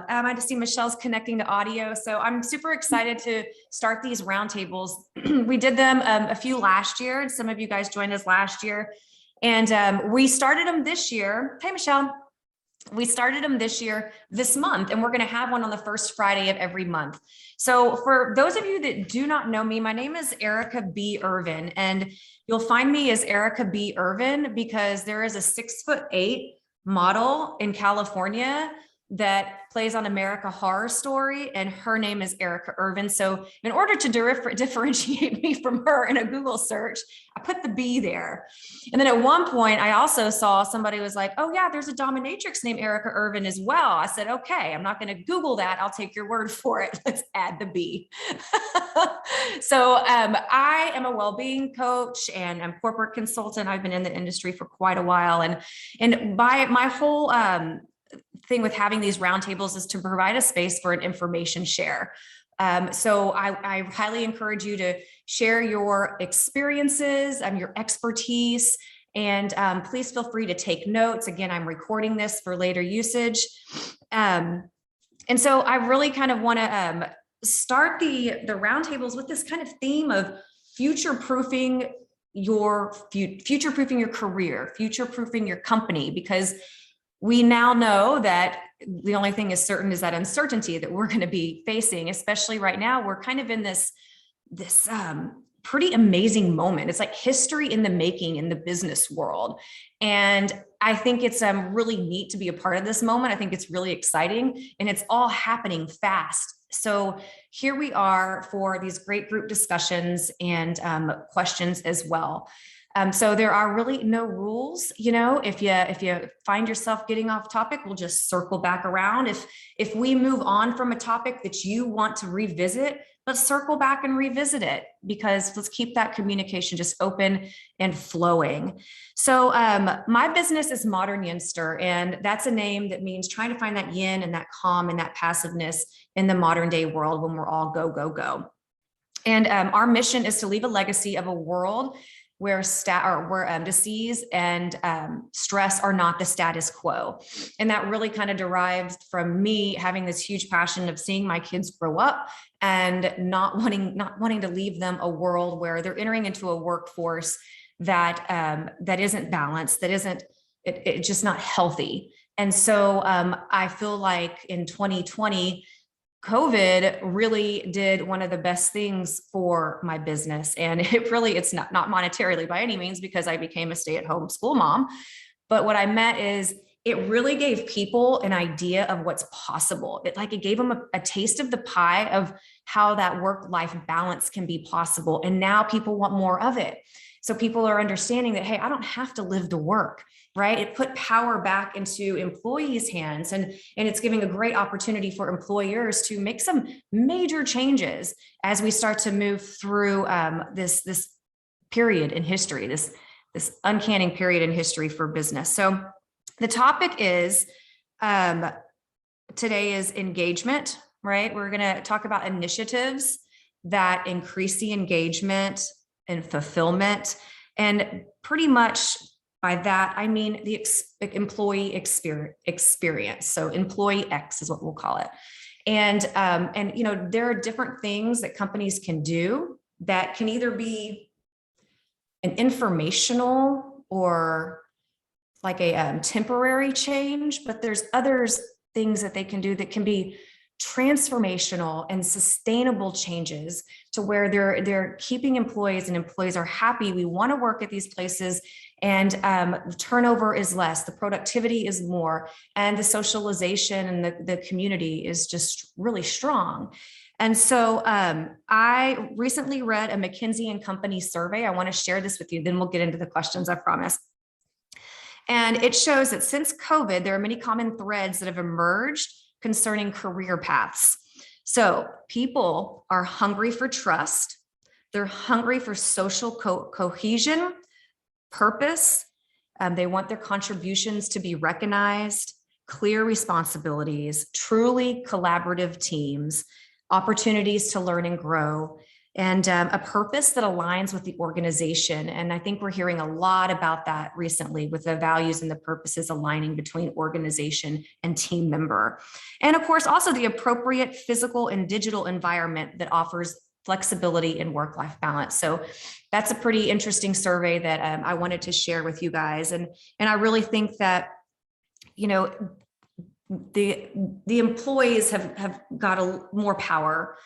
I just see Michelle's connecting to audio. So I'm super excited to start these roundtables. We did them a few last year, and some of you guys joined us last year. And we started them this year. Hey, Michelle. We started them this month, and we're going to have one on the first Friday of every month. So for those of you that do not know me, my name is Erica B. Irvin, and you'll find me as Erica B. Irvin because there is a 6'8" model in California that plays on American Horror Story, and her name is Erica Irvin. So in order to differentiate me from her in a Google search, I put the B there. And then at one point, I also saw somebody was like, oh yeah, there's a dominatrix named Erica Irvin as well. I said, okay, I'm not going to Google that. I'll take your word for it. Let's add the B. So I am a well-being coach and I'm corporate consultant. I've been in the industry for quite a while. And by my whole thing with having these roundtables is to provide a space for an information share. So I highly encourage you to share your experiences, your expertise, and please feel free to take notes. Again, I'm recording this for later usage. And so I really kind of want to start the roundtables with this kind of theme of future-proofing your career, future-proofing your company, because we now know that the only thing is certain is that uncertainty that we're going to be facing, especially right now. We're kind of in this pretty amazing moment. It's like history in the making in the business world. And I think it's really neat to be a part of this moment. I think it's really exciting and it's all happening fast. So here we are for these great group discussions and questions as well. So there are really no rules, if you find yourself getting off topic, we'll just circle back around. If we move on from a topic that you want to revisit, let's circle back and revisit it, because let's keep that communication just open and flowing. So my business is Modern Yinster, and that's a name that means trying to find that yin and that calm and that passiveness in the modern day world when we're all go, go, go. And our mission is to leave a legacy of a world where disease and stress are not the status quo. And that really kind of derives from me having this huge passion of seeing my kids grow up and not wanting to leave them a world where they're entering into a workforce that isn't balanced, that isn't it's just not healthy. And so I feel like in 2020, COVID really did one of the best things for my business. And it's not monetarily by any means, because I became a stay-at-home school mom. But what I meant is it really gave people an idea of what's possible. It gave them a taste of the pie of how that work-life balance can be possible. And now people want more of it. So people are understanding that, hey, I don't have to live to work, right? It put power back into employees' hands, and it's giving a great opportunity for employers to make some major changes as we start to move through this period in history, this uncanny period in history for business. So the topic is today is engagement, right? We're going to talk about initiatives that increase the engagement and fulfillment, and pretty much by that, I mean the employee experience. So employee X is what we'll call it. And there are different things that companies can do that can either be an informational or like a temporary change, but there's others things that they can do that can be transformational and sustainable changes to where they're keeping employees, and employees are happy. We want to work at these places, and turnover is less, the productivity is more, and the socialization and the community is just really strong. And so I recently read a McKinsey & Company survey. I want to share this with you, then we'll get into the questions, I promise. And it shows that since COVID, there are many common threads that have emerged concerning career paths. So people are hungry for trust. They're hungry for social cohesion, purpose. They want their contributions to be recognized, clear responsibilities, truly collaborative teams, opportunities to learn and grow. and a purpose that aligns with the organization. And I think we're hearing a lot about that recently, with the values and the purposes aligning between organization and team member. And of course, also the appropriate physical and digital environment that offers flexibility and work-life balance. So that's a pretty interesting survey that I wanted to share with you guys. And I really think that, you know, the employees have got more power.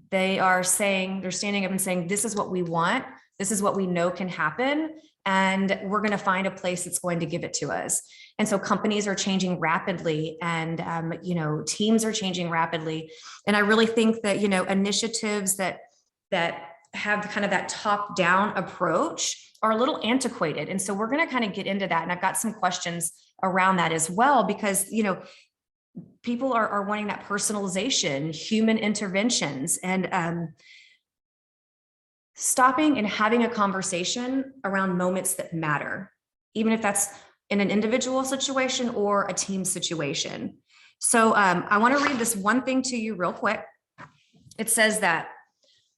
They're standing up and saying, this is what we want. This is what we know can happen. And we're going to find a place that's going to give it to us. And so companies are changing rapidly, and, teams are changing rapidly. And I really think that, initiatives that have kind of that top down approach are a little antiquated. And so we're going to kind of get into that. And I've got some questions around that as well, because, people are wanting that personalization, human interventions, and stopping and having a conversation around moments that matter, even if that's in an individual situation or a team situation. So I want to read this one thing to you real quick. It says that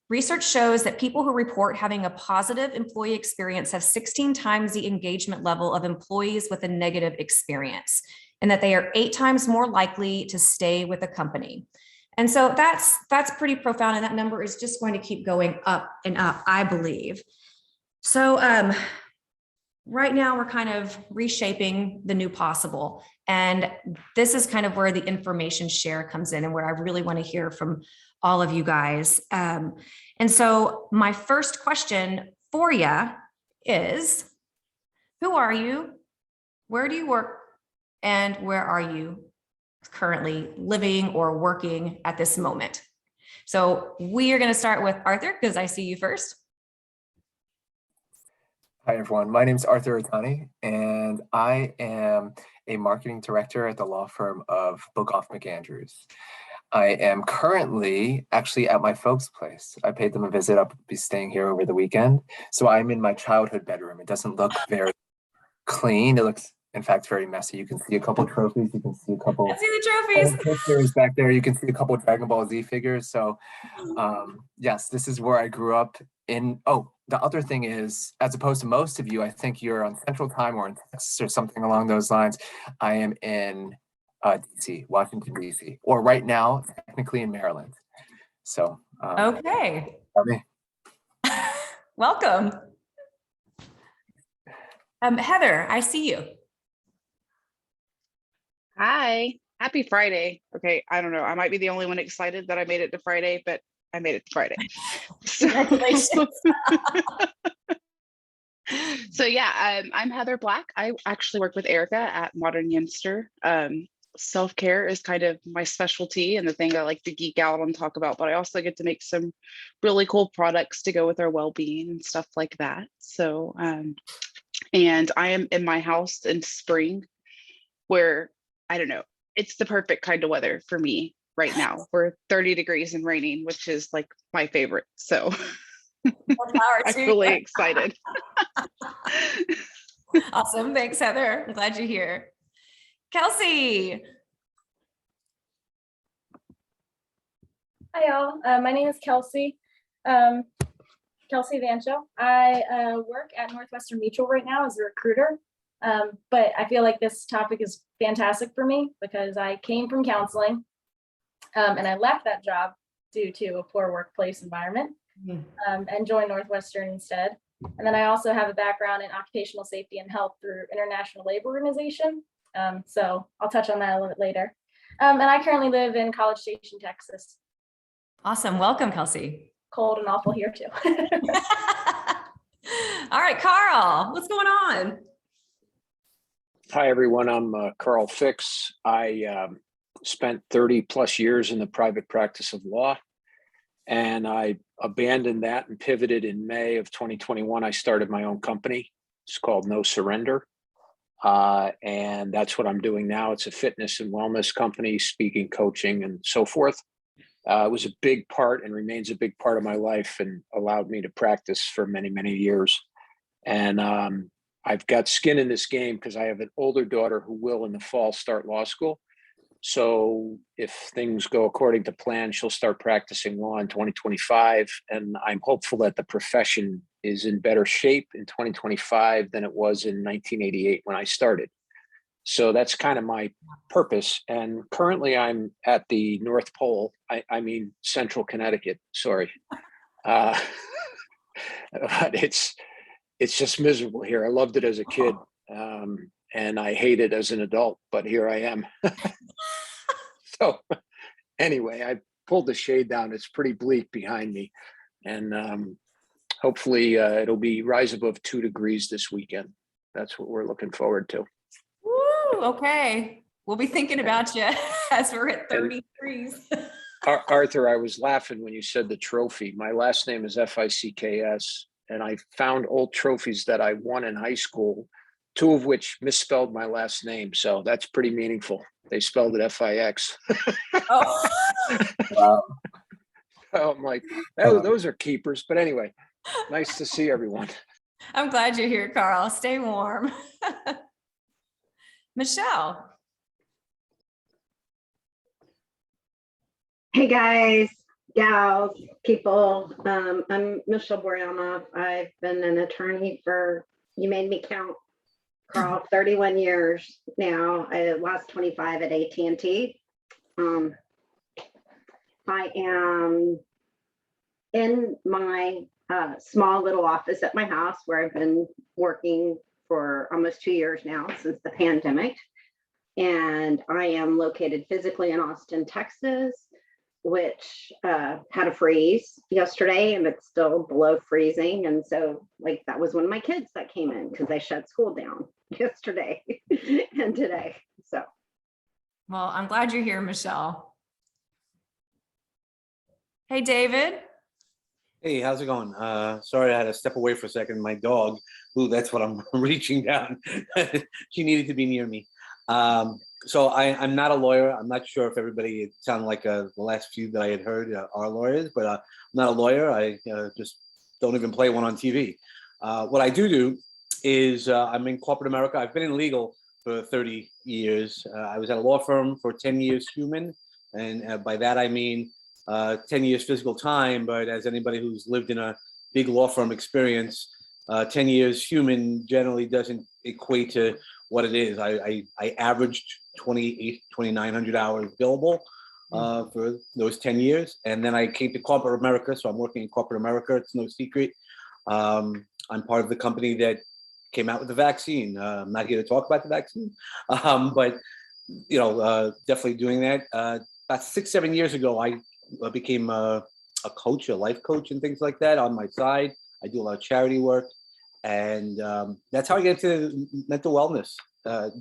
research shows that people who report having a positive employee experience have 16 times the engagement level of employees with a negative experience, and that they are 8 times more likely to stay with a company. And so that's pretty profound. And that number is just going to keep going up and up, I believe. So right now we're kind of reshaping the new possible. And this is kind of where the information share comes in, and where I really want to hear from all of you guys. And so my first question for you is, who are you? Where do you work? And where are you currently living or working at this moment? So we are going to start with Arthur, because I see you first. Hi, everyone. My name is Arthur Otani, and I am a marketing director at the law firm of Bogoff McAndrews. I am currently actually at my folks' place. I paid them a visit. I'll be staying here over the weekend. So I'm in my childhood bedroom. It doesn't look very clean. It looks, in fact, very messy. You can see a couple trophies. You can see a couple. I see the trophies. Figures back there. You can see a couple Dragon Ball Z figures. So, yes, this is where I grew up. The other thing is, as opposed to most of you, I think you're on Central Time or in Texas or something along those lines. I am in DC, Washington, DC, or right now, technically in Maryland. So, okay. Welcome. Heather, I see you. Hi, happy Friday. Okay, I don't know. I might be the only one excited that I made it to Friday, but I made it to Friday. Congratulations. So yeah, I'm Heather Black. I actually work with Erica at Modern Youngster. Self-care is kind of my specialty and the thing I like to geek out and talk about, but I also get to make some really cool products to go with our well-being and stuff like that. So, and I am in my house in spring, where, I don't know, it's the perfect kind of weather for me right now. We're 30 degrees and raining, which is like my favorite. So I'm really excited. Awesome. Thanks, Heather. I'm glad you're here. Kelsey. Hi, y'all. My name is Kelsey. Kelsey Vancho. I work at Northwestern Mutual right now as a recruiter. But I feel like this topic is fantastic for me because I came from counseling and I left that job due to a poor workplace environment and joined Northwestern instead. And then I also have a background in occupational safety and health through International Labor Organization. So I'll touch on that a little bit later. And I currently live in College Station, Texas. Awesome. Welcome, Kelsey. Cold and awful here too. All right, Carl, what's going on? Hi, everyone. I'm Carl Fix. I spent 30 plus years in the private practice of law, and I abandoned that and pivoted in May of 2021. I started my own company. It's called No Surrender. And that's what I'm doing now. It's a fitness and wellness company, speaking, coaching, and so forth. It was a big part and remains a big part of my life and allowed me to practice for many, many years. And I've got skin in this game because I have an older daughter who will in the fall start law school. So if things go according to plan, she'll start practicing law in 2025. And I'm hopeful that the profession is in better shape in 2025 than it was in 1988 when I started. So that's kind of my purpose. And currently I'm at the North Pole. I mean, Central Connecticut, sorry. But it's just miserable here. I loved it as a kid. And I hate it as an adult, but here I am. So anyway, I pulled the shade down. It's pretty bleak behind me. And hopefully it'll be rise above 2 degrees this weekend. That's what we're looking forward to. Woo, okay. We'll be thinking about you as we're at 30 degrees. Arthur, I was laughing when you said the trophy. My last name is Ficks, and I found old trophies that I won in high school, 2 of which misspelled my last name. So that's pretty meaningful. They spelled it Fix. Oh. Wow. So I'm like, oh, those are keepers. But anyway, nice to see everyone. I'm glad you're here, Carl. Stay warm. Michelle. Hey guys, gals, people. I'm Michelle Boryama. I've been an attorney for, you made me count, Carl, 31 years now. I last 25 at AT&T. I am in my small little office at my house where I've been working for almost 2 years now since the pandemic. And I am located physically in Austin, Texas, which had a freeze yesterday and it's still below freezing. And so like that was one of my kids that came in because they shut school down yesterday and today. So. Well, I'm glad you're here, Michelle. Hey, David. Hey, how's it going? Sorry, I had to step away for a second. My dog, who that's what I'm reaching down. She needed to be near me. So I'm not a lawyer. I'm not sure if everybody, it sounded like the last few that I had heard are lawyers, but I'm not a lawyer. I just don't even play one on TV. What I do is I'm in corporate America. I've been in legal for 30 years. I was at a law firm for 10 years human. And by that, I mean 10 years physical time. But as anybody who's lived in a big law firm experience, 10 years human generally doesn't equate to what it is. I averaged 2,900 hours billable for those 10 years. And then I came to corporate America. So I'm working in corporate America. It's no secret. I'm part of the company that came out with the vaccine. I'm not here to talk about the vaccine, but you know, definitely doing that. About 6-7 years ago, I became a coach, a life coach and things like that on my side. I do a lot of charity work. And that's how I get into mental wellness,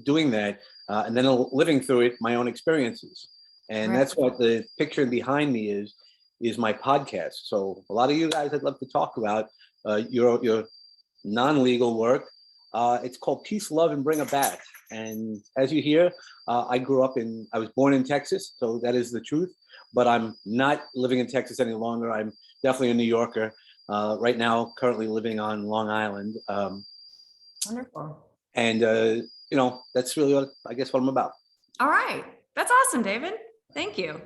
doing that, and then living through it, my own experiences. And that's what the picture behind me is my podcast. So a lot of you guys I'd love to talk about your non-legal work. It's called Peace, Love, and Bring It Back. And as you hear, I was born in Texas, so that is the truth. But I'm not living in Texas any longer. I'm definitely a New Yorker. Right now, currently living on Long Island. Wonderful. And, you know, that's really what I'm about. All right. That's awesome, David. Thank you.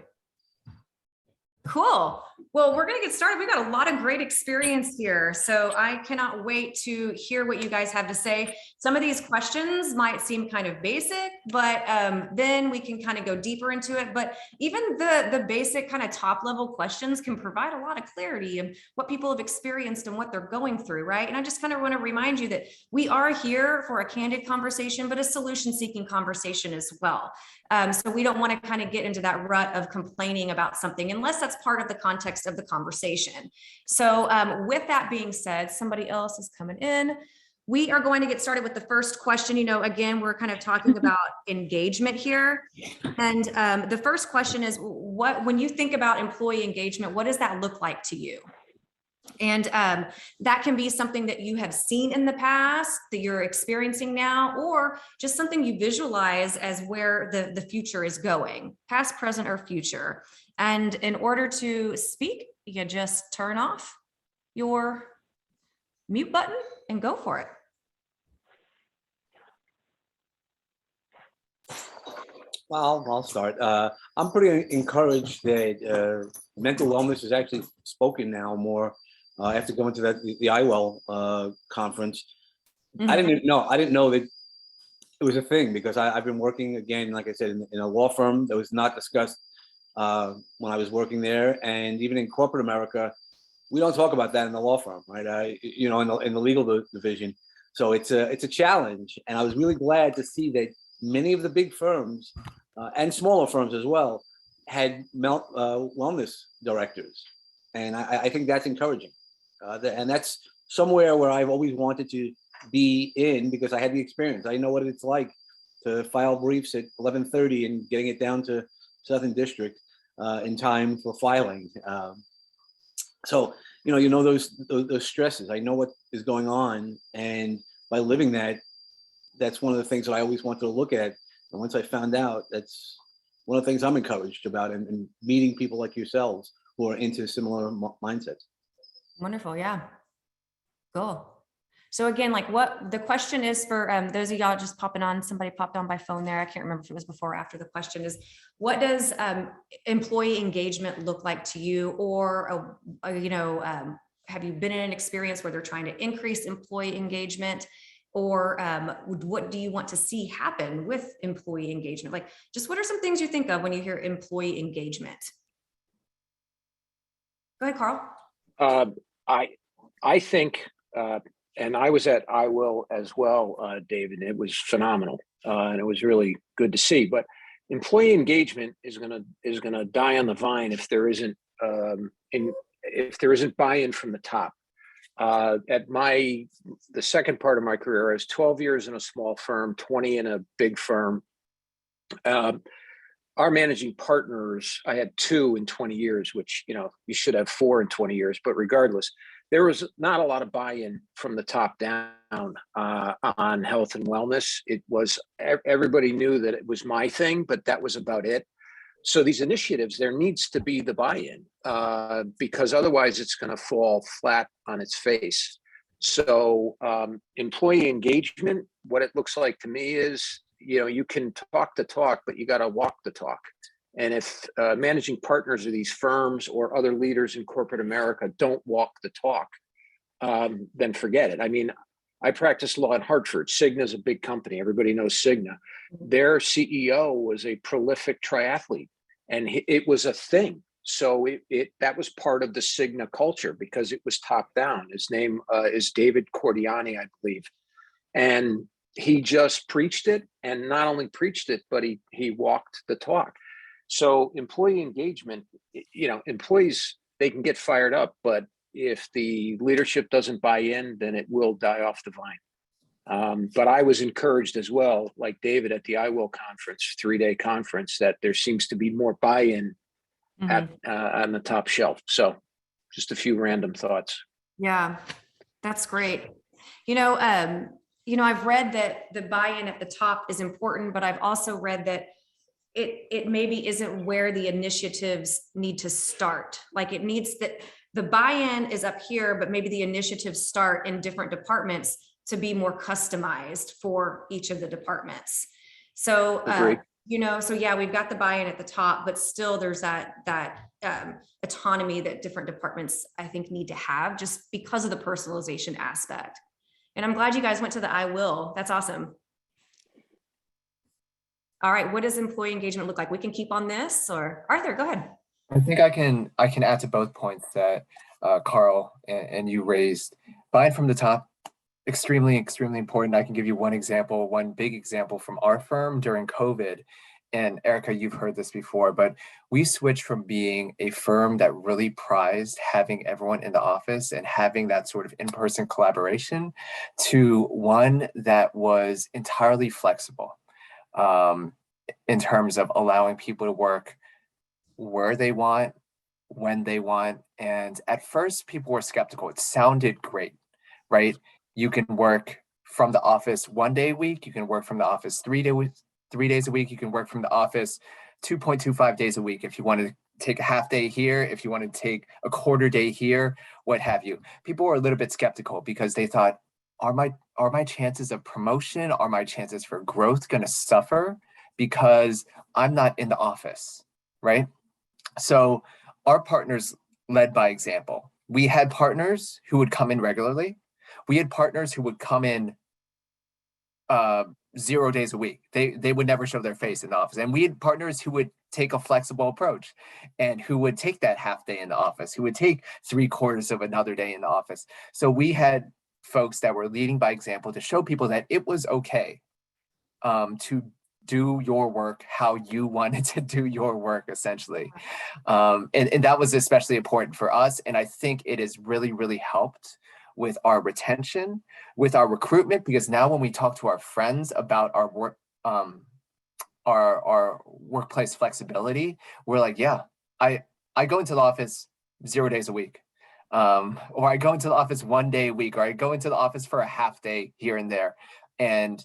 Cool. Well, we're going to get started. We've got a lot of great experience here. So I cannot wait to hear what you guys have to say. Some of these questions might seem kind of basic, but then we can kind of go deeper into it. But even the basic kind of top level questions can provide a lot of clarity of what people have experienced and what they're going through, right? And I just kind of want to remind you that we are here for a candid conversation, but a solution seeking conversation as well. So we don't want to kind of get into that rut of complaining about something unless that's part of the context of the conversation. So with that being said, somebody else is coming in. We are going to get started with the first question. You know, again, we're kind of talking about engagement here. And the first question is, when you think about employee engagement, what does that look like to you? And that can be something that you have seen in the past, that you're experiencing now, or just something you visualize as where the future is going, past, present, or future. And in order to speak, you just turn off your mute button and go for it. Well, I'll start. I'm pretty encouraged that mental wellness is actually spoken now more after going to the IWell conference. I Mhm. didn't know that it was a thing because I've been working again, like I said, in a law firm that was not discussed when I was working there, and even in corporate America, we don't talk about that in the law firm, right? In the legal division. So it's a challenge, and I was really glad to see that many of the big firms and smaller firms as well had wellness directors, and I think that's encouraging, and that's somewhere where I've always wanted to be in because I had the experience. I know what it's like to file briefs at 11:30 and getting it down to Southern District in time for filing. So those stresses. I know what is going on, and by living that, that's one of the things that I always wanted to look at. And once I found out, that's one of the things I'm encouraged about, and meeting people like yourselves who are into similar mindsets. Wonderful. Yeah. Cool. So again, like what the question is for those of y'all just popping on, somebody popped on by phone there. I can't remember if it was before or after. The question is, what does employee engagement look like to you? Or, have you been in an experience where they're trying to increase employee engagement? Or what do you want to see happen with employee engagement? Like, just what are some things you think of when you hear employee engagement? Go ahead, Carl. I think, and I was at IWill as well, David. It was phenomenal, and it was really good to see. But employee engagement is gonna die on the vine if there isn't buy-in from the top. The second part of my career, I was 12 years in a small firm, 20 in a big firm. Our managing partners, I had 2 in 20 years, which, you should have 4 in 20 years, but regardless, there was not a lot of buy-in from the top down on health and wellness. It was, everybody knew that it was my thing, but that was about it. So these initiatives, there needs to be the buy-in because otherwise it's going to fall flat on its face. So employee engagement, what it looks like to me is, you can talk the talk, but you got to walk the talk. And if managing partners of these firms or other leaders in corporate America don't walk the talk, then forget it. I mean, I practice law in Hartford. Cigna is a big company. Everybody knows Cigna. Their CEO was a prolific triathlete, and it was a thing. So that was part of the Cigna culture because it was top down. His name is David Cordiani, I believe. And he just preached it, and not only preached it, but he walked the talk. So employee engagement, employees, they can get fired up, but if the leadership doesn't buy in, then it will die off the vine. But I was encouraged as well, like David at the IWill conference, 3-day conference, that there seems to be more buy-in on the top shelf. So just a few random thoughts. Yeah, that's great. I've read that the buy-in at the top is important, but I've also read that it maybe isn't where the initiatives need to start. Like it needs that the buy-in is up here, but maybe the initiatives start in different departments to be more customized for each of the departments. So, we've got the buy-in at the top, but still there's that autonomy that different departments, I think, need to have just because of the personalization aspect. And I'm glad you guys went to the IWill. That's awesome. All right, what does employee engagement look like? We can keep on this, or Arthur, go ahead. I think I can add to both points that Carl and you raised. Buy-in from the top, extremely, extremely important. I can give you one big example from our firm during COVID. And Erica, you've heard this before, but we switched from being a firm that really prized having everyone in the office and having that sort of in-person collaboration to one that was entirely flexible in terms of allowing people to work where they want, when they want. And at first, people were skeptical. It sounded great, right? You can work from the office 1 day a week. You can work from the office 3 days a week. You can work from the office 2.25 days a week. If you want to take a half day here, if you want to take a quarter day here, what have you. People were a little bit skeptical because they thought, are my chances of promotion, are my chances for growth going to suffer because I'm not in the office, right? So our partners led by example. We had partners who would come in regularly. We had partners who would come in 0 days a week. They would never show their face in the office. And we had partners who would take a flexible approach and who would take that half day in the office, who would take 3/4 of another day in the office. So we had folks that were leading by example to show people that it was okay to do your work how you wanted to do your work, essentially. And that was especially important for us. And I think it has really, really helped with our retention, with our recruitment, because now when we talk to our friends about our work, our workplace flexibility, we're like, yeah, I go into the office 0 days a week. Or I go into the office 1 day a week, or I go into the office for a half day here and there. And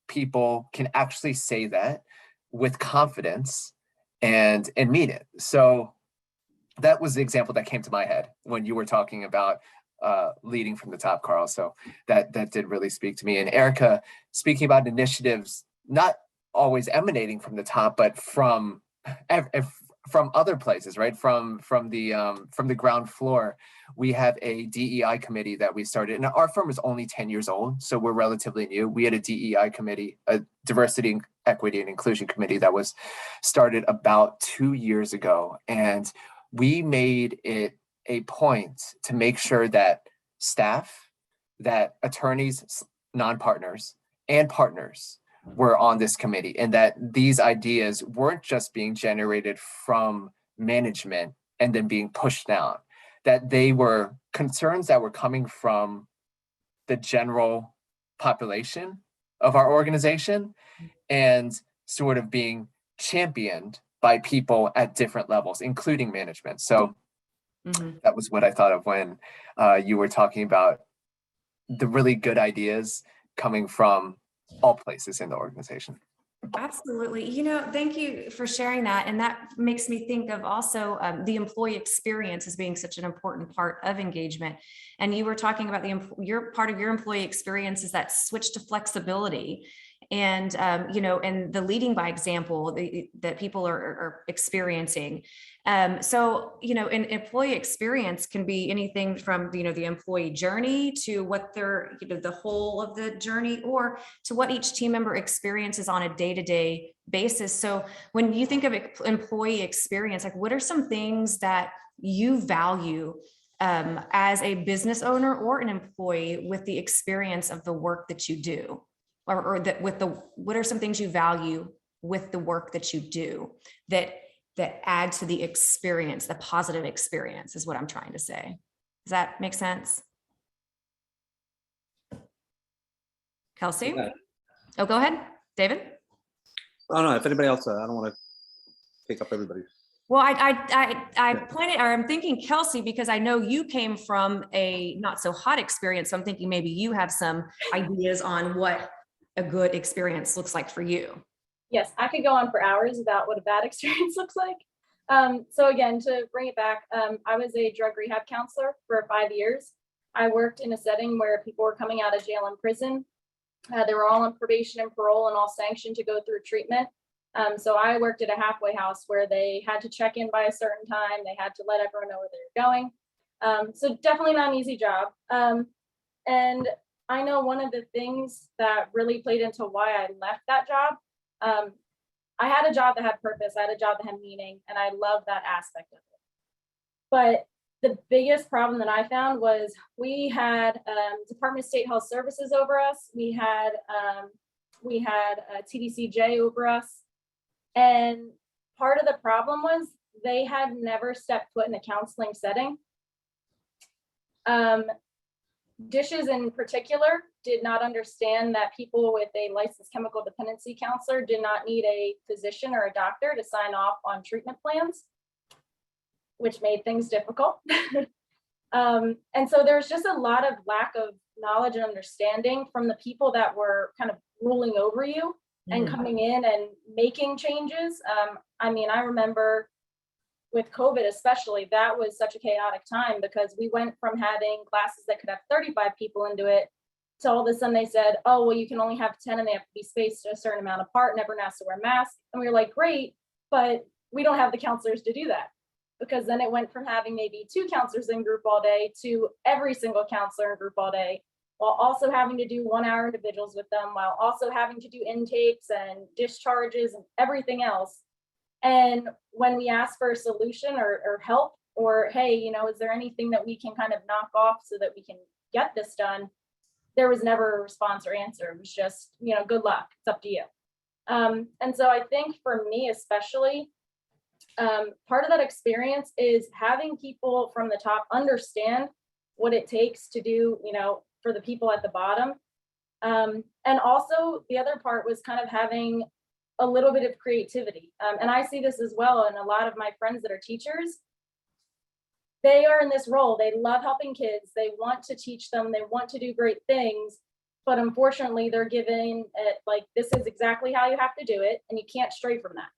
people can actually say that with confidence and mean it. So that was the example that came to my head when you were talking about leading from the top, Carl. So that did really speak to me. And Erica, speaking about initiatives, not always emanating from the top, but from other places, right? From the ground floor. We have a DEI committee that we started, and our firm is only 10 years old, so we're relatively new. We had a DEI committee, a diversity, equity, and inclusion committee that was started about 2 years ago. And we made it a point to make sure that staff, that attorneys, non-partners, and partners were on this committee, and that these ideas weren't just being generated from management and then being pushed down, that they were concerns that were coming from the general population of our organization and sort of being championed by people at different levels, including management. So that was what I thought of when you were talking about the really good ideas coming from all places in the organization. Absolutely. Thank you for sharing that. And that makes me think of also the employee experience as being such an important part of engagement. And you were talking about your part of your employee experience is that switch to flexibility. And, and the leading by example that people are experiencing. So, an employee experience can be anything from, the employee journey to what they're, the whole of the journey, or to what each team member experiences on a day-to-day basis. So when you think of employee experience, like what are some things that you value as a business owner or an employee with the experience of the work that you do? Or that what are some things you value with the work that you do that add to the experience, the positive experience is what I'm trying to say. Does that make sense? Kelsey? Yeah. Oh, go ahead, David. Oh no, if anybody else, I don't want to take up everybody. Well, I pointed, or I'm thinking Kelsey, because I know you came from a not so hot experience. So I'm thinking maybe you have some ideas on what a good experience looks like for you. Yes, I could go on for hours about what a bad experience looks like. So again, to bring it back, I was a drug rehab counselor for 5 years. I worked in a setting where people were coming out of jail and prison. They were all on probation and parole and all sanctioned to go through treatment. So I worked at a halfway house where they had to check in by a certain time. They had to let everyone know where they were going. So definitely not an easy job. And I know one of the things that really played into why I left that job, I had a job that had purpose. I had a job that had meaning, and I loved that aspect of it. But the biggest problem that I found was we had Department of State Health Services over us. We had TDCJ over us. And part of the problem was they had never stepped foot in a counseling setting. Dishes in particular did not understand that people with a licensed chemical dependency counselor did not need a physician or a doctor to sign off on treatment plans, which made things difficult. And so there's just a lot of lack of knowledge and understanding from the people that were kind of ruling over you and coming in and making changes. I mean, I remember with COVID especially, that was such a chaotic time because we went from having classes that could have 35 people into it So all of a sudden they said, oh, well, you can only have 10 and they have to be spaced a certain amount apart, and everyone has to wear masks. And we were like, great, but we don't have the counselors to do that. Because then it went from having maybe 2 counselors in group all day to every single counselor in group all day, while also having to do 1-hour individuals with them, while also having to do intakes and discharges and everything else. And when we asked for a solution or help, or, hey, you know, is there anything that we can kind of knock off so that we can get this done? There was never a response or answer. It was just, you know, good luck, it's up to you. And so I think for me, especially, part of that experience is having people from the top understand what it takes to do, you know, for the people at the bottom. And also the other part was kind of having a little bit of creativity. And I see this as well. And a lot of my friends that are teachers, they are in this role. They love helping kids. They want to teach them. They want to do great things. But unfortunately, they're given it like, this is exactly how you have to do it. And you can't stray from that.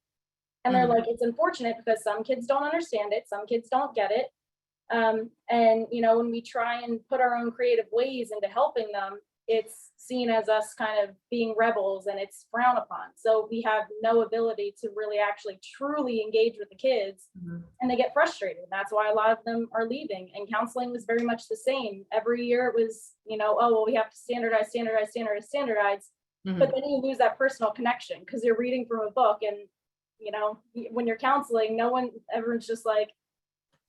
And they're like, it's unfortunate because some kids don't understand it. Some kids don't get it. And, you know, when we try and put our own creative ways into helping them, it's seen as us kind of being rebels, and it's frowned upon. So we have no ability to really actually truly engage with the kids, and they get frustrated. And that's why a lot of them are leaving. And counseling was very much the same. Every year it was, you know, oh, well, we have to standardize. But then you lose that personal connection because you're reading from a book. And, you know, when you're counseling, everyone's just like,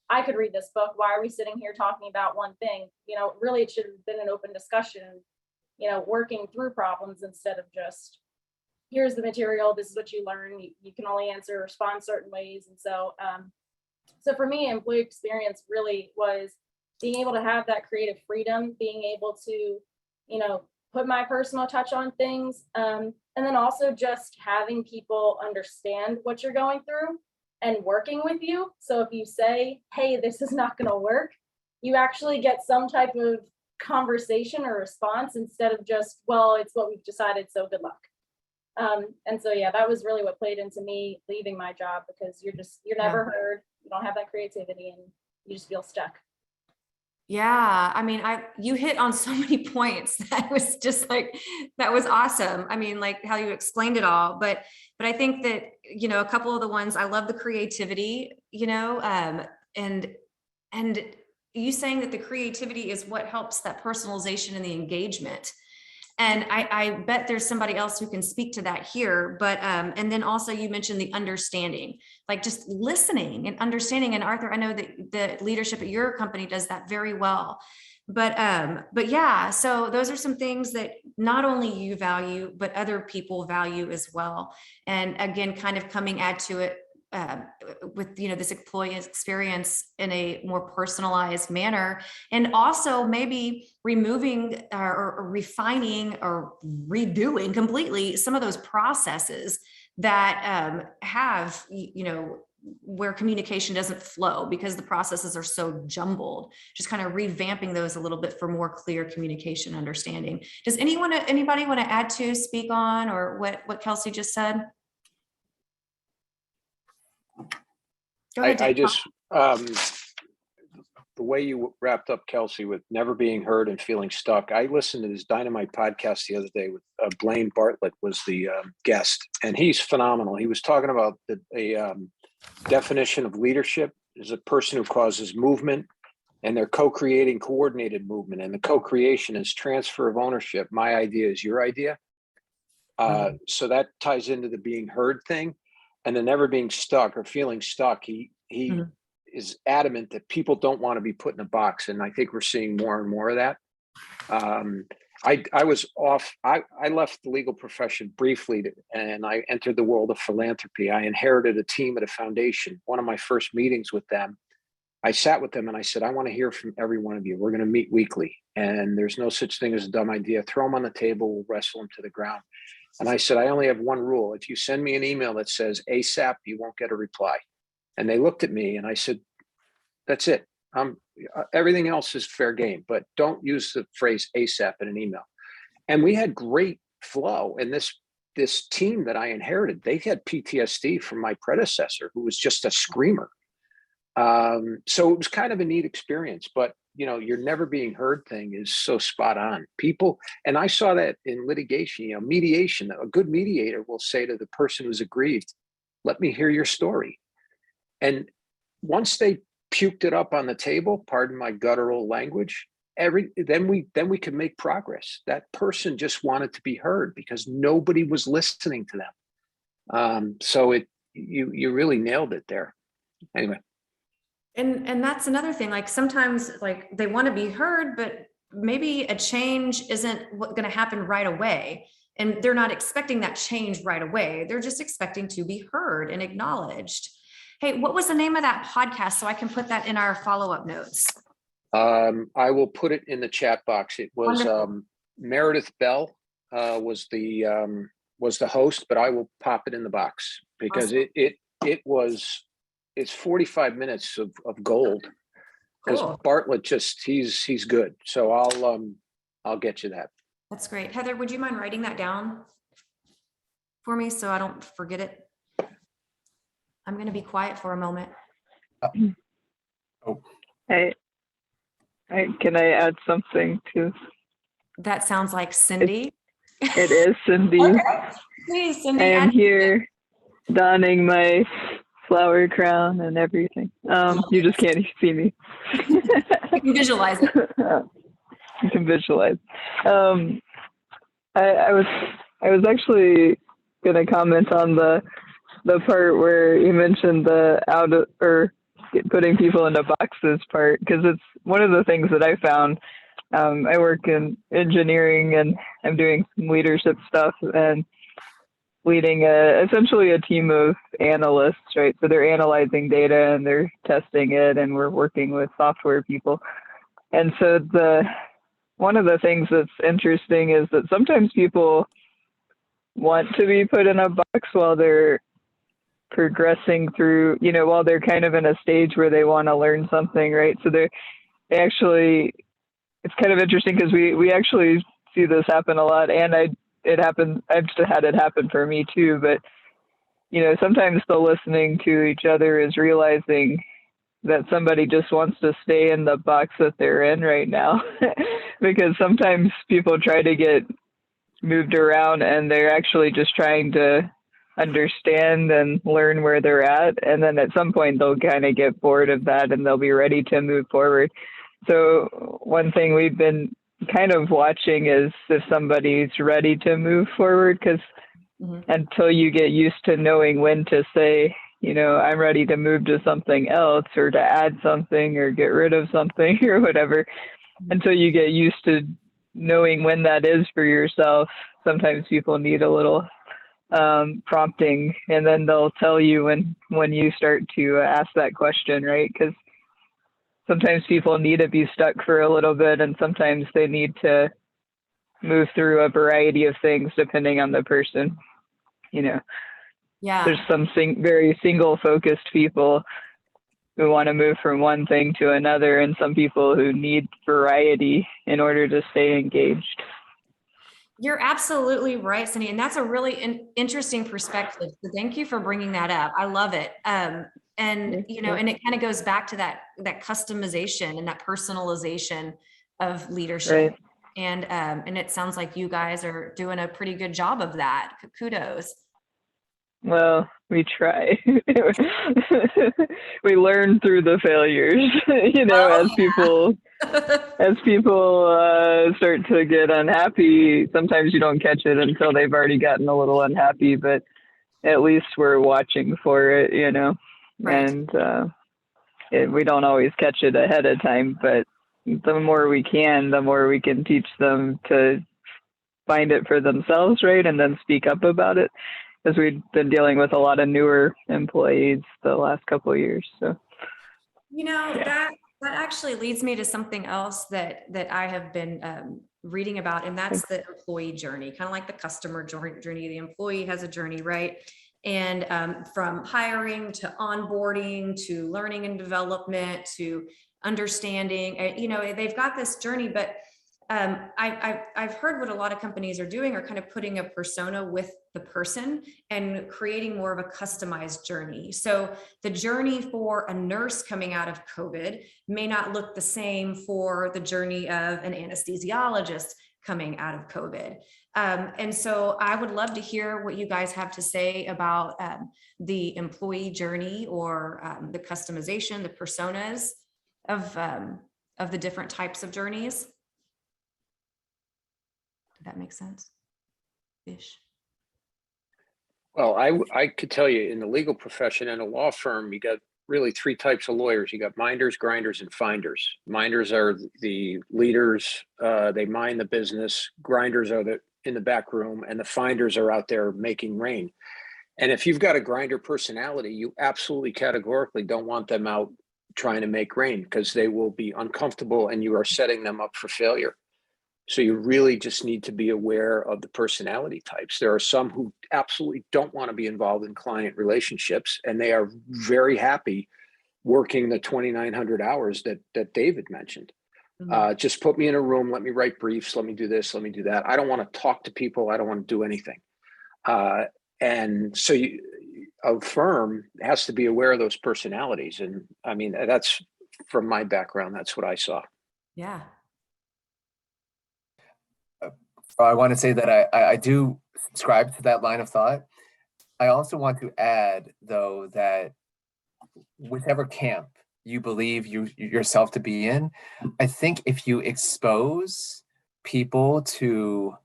I could read this book. Why are we sitting here talking about one thing? You know, really, it should have been an open discussion, you know, working through problems instead of just, here's the material, this is what you learn. You can only respond certain ways. And so, so for me, employee experience really was being able to have that creative freedom, being able to, you know, put my personal touch on things. And then also just having people understand what you're going through and working with you. So if you say, hey, this is not going to work, you actually get some type of conversation or response instead of just, well, it's what we've decided, so good luck. And so, yeah, that was really what played into me leaving my job, because you're never heard, you don't have that creativity, and you just feel stuck. Yeah, I mean, you hit on so many points that was just like, that was awesome. I mean, like how you explained it all, but I think that, you know, a couple of the ones, I love the creativity, you know, and you saying that the creativity is what helps that personalization and the engagement. And I bet there's somebody else who can speak to that here, but, and then also you mentioned the understanding, like just listening and understanding. And Arthur, I know that the leadership at your company does that very well, but yeah, so those are some things that not only you value, but other people value as well. And again, kind of coming add to it, with, you know, this employee experience in a more personalized manner, and also maybe removing or refining or redoing completely some of those processes that have, you know, where communication doesn't flow because the processes are so jumbled, just kind of revamping those a little bit for more clear communication understanding. Does anybody want to add to, speak on, or what Kelsey just said? Go ahead, I Dave. just, the way you wrapped up, Kelsey, with never being heard and feeling stuck. I listened to this Dynamite podcast the other day with Blaine Bartlett was the guest, and he's phenomenal. He was talking about a definition of leadership is a person who causes movement, and they're co-creating coordinated movement. And the co-creation is transfer of ownership. My idea is your idea. So that ties into the being heard thing. And the never being stuck or feeling stuck. He is adamant that people don't want to be put in a box. And I think we're seeing more and more of that. I was off, I left the legal profession briefly and I entered the world of philanthropy. I inherited a team at a foundation. One of my first meetings with them, I sat with them and I said, I want to hear from every one of you. We're going to meet weekly, and there's no such thing as a dumb idea. Throw them on the table, we'll wrestle them to the ground. And I said, I only have one rule. If you send me an email that says ASAP, you won't get a reply. And they looked at me and I said, that's it. Everything else is fair game, but don't use the phrase ASAP in an email. And we had great flow. And this team that I inherited, they had PTSD from my predecessor, who was just a screamer. So it was kind of a neat experience, but you're never being heard thing is so spot on. People, and I saw that in litigation, mediation, a good mediator will say to the person who's aggrieved, let me hear your story. And once they puked it up on the table, pardon my guttural language, then we could make progress. That person just wanted to be heard because nobody was listening to them. So you really nailed it there. Anyway. And that's another thing, like sometimes like they want to be heard, but maybe a change isn't going to happen right away. And they're not expecting that change right away. They're just expecting to be heard and acknowledged. Hey, what was the name of that podcast so I can put that in our follow-up notes? I will put it in the chat box. It was Meredith Bell was the host, but I will pop it in the box because awesome. It's 45 minutes of gold because cool. Bartlett he's good. So I'll get you that. That's great. Heather, would you mind writing that down for me so I don't forget it? I'm going to be quiet for a moment. Oh. Hey, can I add something to? That sounds like Cindy. It is Cindy. Okay. Please, Cindy. I am here donning my flower crown and everything. You just can't see me. You can visualize it. You can visualize. I was actually going to comment on the part where you mentioned the putting people into boxes part, because it's one of the things that I found. I work in engineering and I'm doing some leadership stuff and leading essentially a team of analysts, right? So they're analyzing data and they're testing it, and we're working with software people. And so one of the things that's interesting is that sometimes people want to be put in a box while they're progressing through, while they're kind of in a stage where they want to learn something, right? So they actually, it's kind of interesting because we actually see this happen a lot, and I've had it happen for me too, but sometimes the listening to each other is realizing that somebody just wants to stay in the box that they're in right now. Because sometimes people try to get moved around and they're actually just trying to understand and learn where they're at. And then at some point they'll kind of get bored of that and they'll be ready to move forward. So one thing we've been kind of watching is if somebody's ready to move forward, because until you get used to knowing when to say, I'm ready to move to something else or to add something or get rid of something or whatever, until you get used to knowing when that is for yourself, sometimes people need a little prompting, and then they'll tell you when you start to ask that question, right? Because sometimes people need to be stuck for a little bit, and sometimes they need to move through a variety of things depending on the person. Yeah. There's some very single focused people who want to move from one thing to another, and some people who need variety in order to stay engaged. You're absolutely right, Cindy. And that's a really interesting perspective. So thank you for bringing that up. I love it. And it kind of goes back to that customization and that personalization of leadership. Right. And it sounds like you guys are doing a pretty good job of that. Kudos. Well, we try. We learn through the failures, as people start to get unhappy. Sometimes you don't catch it until they've already gotten a little unhappy, but at least we're watching for it, Right. And we don't always catch it ahead of time, but the more we can teach them to find it for themselves, right? And then speak up about it, because we've been dealing with a lot of newer employees the last couple of years. So, that actually leads me to something else that I have been reading about, and that's the employee journey, kind of like the customer journey. The employee has a journey, right? And from hiring to onboarding to learning and development to understanding, they've got this journey, but I've heard what a lot of companies are doing are kind of putting a persona with the person and creating more of a customized journey. So the journey for a nurse coming out of COVID may not look the same for the journey of an anesthesiologist coming out of COVID. And so I would love to hear what you guys have to say about the employee journey or the customization, the personas of the different types of journeys. Did that make sense? Ish. Well, I could tell you in the legal profession and a law firm, you got really three types of lawyers. You got minders, grinders, and finders. Minders are the leaders. They mind the business. Grinders are in the back room, and the finders are out there making rain. And if you've got a grinder personality, you absolutely categorically don't want them out trying to make rain, because they will be uncomfortable and you are setting them up for failure. So you really just need to be aware of the personality types. There are some who absolutely don't want to be involved in client relationships, and they are very happy working the 2,900 hours that David mentioned. Just put me in a room, let me write briefs, let me do this, let me do that. I don't want to talk to people. I don't want to do anything. And so a firm has to be aware of those personalities. And I mean, that's from my background, that's what I saw. Yeah. I want to say that I do subscribe to that line of thought. I also want to add, though, that whichever camp you believe yourself to be in, I think if you expose people to,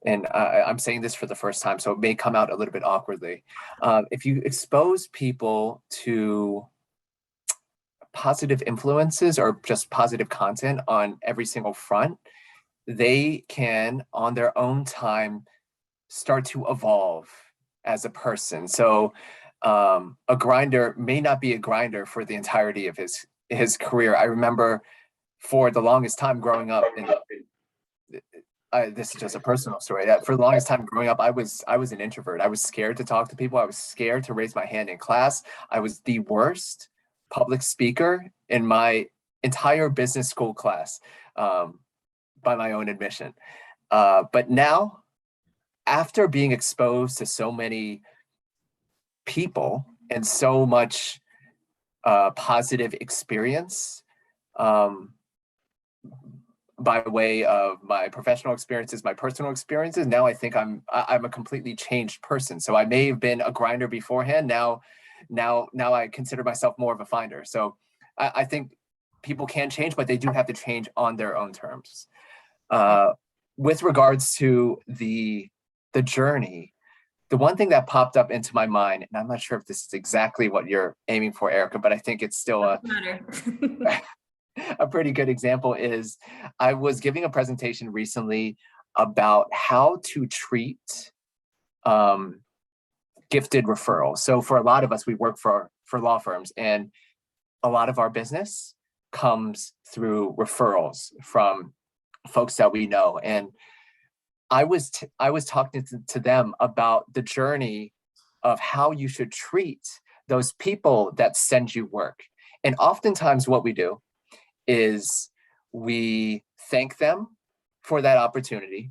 and I'm saying this for the first time, so it may come out a little bit awkwardly. If you expose people to positive influences or just positive content on every single front, they can, on their own time, start to evolve as a person. So a grinder may not be a grinder for the entirety of his career. I remember for the longest time growing up, and this is just a personal story, that for the longest time growing up, I was an introvert. I was scared to talk to people. I was scared to raise my hand in class. I was the worst public speaker in my entire business school class, by my own admission. But now, after being exposed to so many people and so much positive experience, by way of my professional experiences, my personal experiences, now I think I'm a completely changed person. So I may have been a grinder beforehand. Now I consider myself more of a finder. So I think people can change, but they do have to change on their own terms. With regards to the journey, the one thing that popped up into my mind, and I'm not sure if this is exactly what you're aiming for, Erica, but I think it's still a pretty good example, is I was giving a presentation recently about how to treat gifted referrals. So for a lot of us, we work for law firms, and a lot of our business comes through referrals from folks that we know. And I was talking to them about the journey of how you should treat those people that send you work. And oftentimes what we do is we thank them for that opportunity.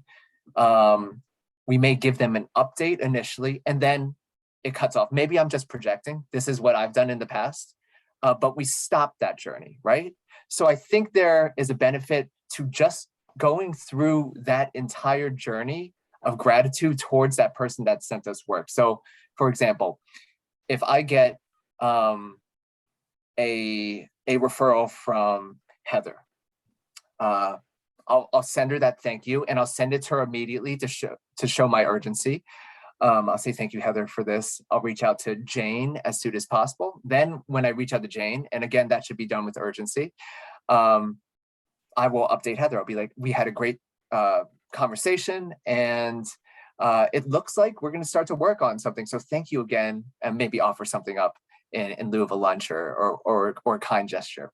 We may give them an update initially, and then it cuts off. Maybe I'm just projecting. This is what I've done in the past, but we stop that journey, right? So I think there is a benefit to just going through that entire journey of gratitude towards that person that sent us work. So, for example, if I get a referral from Heather, I'll send her that thank you, and I'll send it to her immediately to show my urgency. I'll say, thank you, Heather, for this. I'll reach out to Jane as soon as possible. Then when I reach out to Jane, and again, that should be done with urgency, I will update Heather. I'll be like, we had a great conversation, and it looks like we're going to start to work on something. So thank you again, and maybe offer something up in lieu of a lunch or a kind gesture.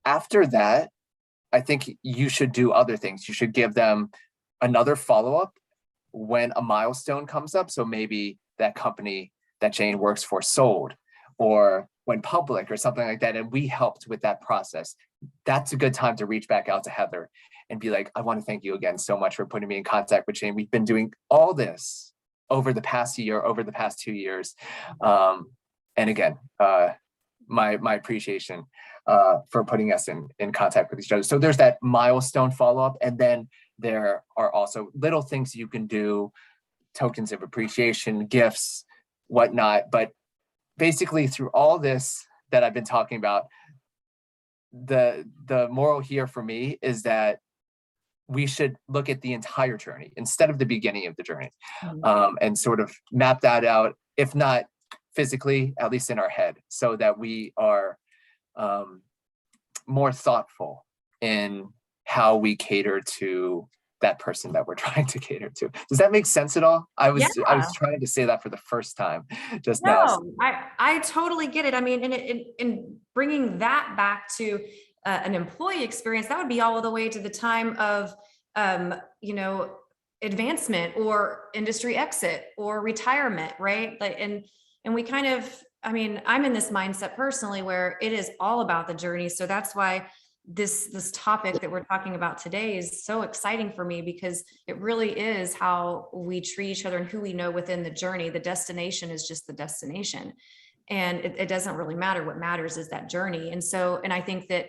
After that, I think you should do other things. You should give them another follow-up when a milestone comes up. So maybe that company that Jane works for sold, or went public or something like that, and we helped with that process, that's a good time to reach back out to Heather and be like, I want to thank you again so much for putting me in contact with Shane. We've been doing all this over the past year, over the past 2 years. And again, my appreciation for putting us in contact with each other. So there's that milestone follow-up, and then there are also little things you can do, tokens of appreciation, gifts, whatnot. But basically through all this that I've been talking about, the moral here for me is that we should look at the entire journey instead of the beginning of the journey, and sort of map that out, if not physically, at least in our head, so that we are more thoughtful in how we cater to that person that we're trying to cater to. Does that make sense at all? I was trying to say that for the first time just now. No, I totally get it. I mean, in bringing that back to an employee experience, that would be all the way to the time of, advancement or industry exit or retirement, right? Like, and we kind of, I mean, I'm in this mindset personally where it is all about the journey. So that's why this topic that we're talking about today is so exciting for me, because it really is how we treat each other and who we know within the journey. The destination is just the destination, and it doesn't really matter. What matters is that journey. And I think that